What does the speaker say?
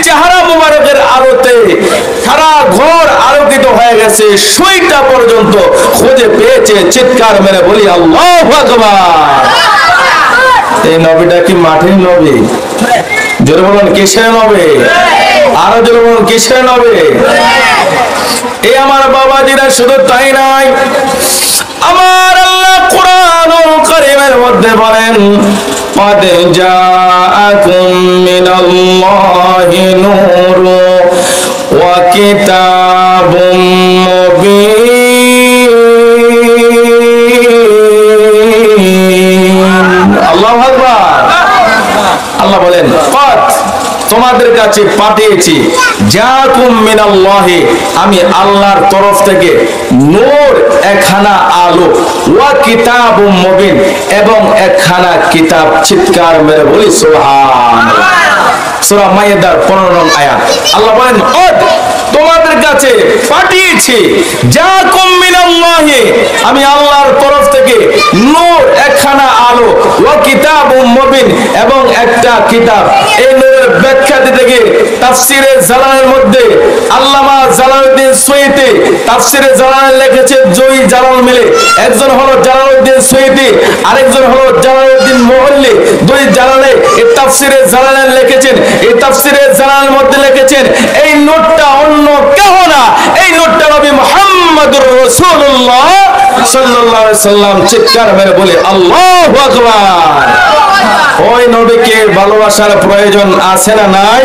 চেহারা মুবারকের আলোতে সারা ঘর আলোকিত হয়ে গেছে, সুইটা পর্যন্ত খুঁজে পেয়েছে। চিৎকার মেরে বলি আল্লাহু আকবার। এই নবীটা কি মাটির নবী? জোরে বলুন কিসের নবী? আরো জোরে বলুন কিসের নবী? এই আমার বাবাজিরা, শুধু তাই নয়, আমার আল্লাহ কোরআনুল কারীমের মধ্যে বলেন, قد جاءكم من الله نور وكتاب مبين। আল্লাহু আকবার। আল্লাহ বলেন, قد তোমাদের কাছে পাঠিয়েছি, জাকুম মিনাল্লাহি আমি আল্লাহর তরফ থেকে, নূর একখানা আলো, ওয়া কিতাবুম মুবিন এবং একখানা কিতাব। চিৎকার মেরে বলি সুবহানাল্লাহ। সূরা মাইদার 15 নং আয়াত। আল্লাহ বলেন, তোমাদের কাছে পাঠিয়েছি, জাকুম মিনাল্লাহি আমি আল্লাহর তরফ থেকে, নূর একখানা আলো, ওয়া কিতাবুম মুবিন এবং একটা কিতাব। এই নূরের ব্যাখ্যা দিতে গিয়ে তাফসিরে জালালের মধ্যে আল্লামা জালালউদ্দিন সুয়ুতি তাফসিরে জালাল লিখেছে, দুই জালাল মিলে, একজন হলো জালালউদ্দিন সুয়ুতি, আরেকজন হলো জালালউদ্দিন মুআল্লি। দুই জালালে এই তাফসিরে জালাল লিখেছেন। এই তাফসিরে জালালের মধ্যে লিখেছেন, এই নূরটা অন্য কেউ না, এই নূরটা নবী মুহাম্মদুর রাসূলুল্লাহ সাল্লাল্লাহু আলাইহি সাল্লাম। চিৎকার মেরে বলে আল্লাহু আকবার। ওই নবীকে ভালোবাসার প্রয়োজন আছে না নাই?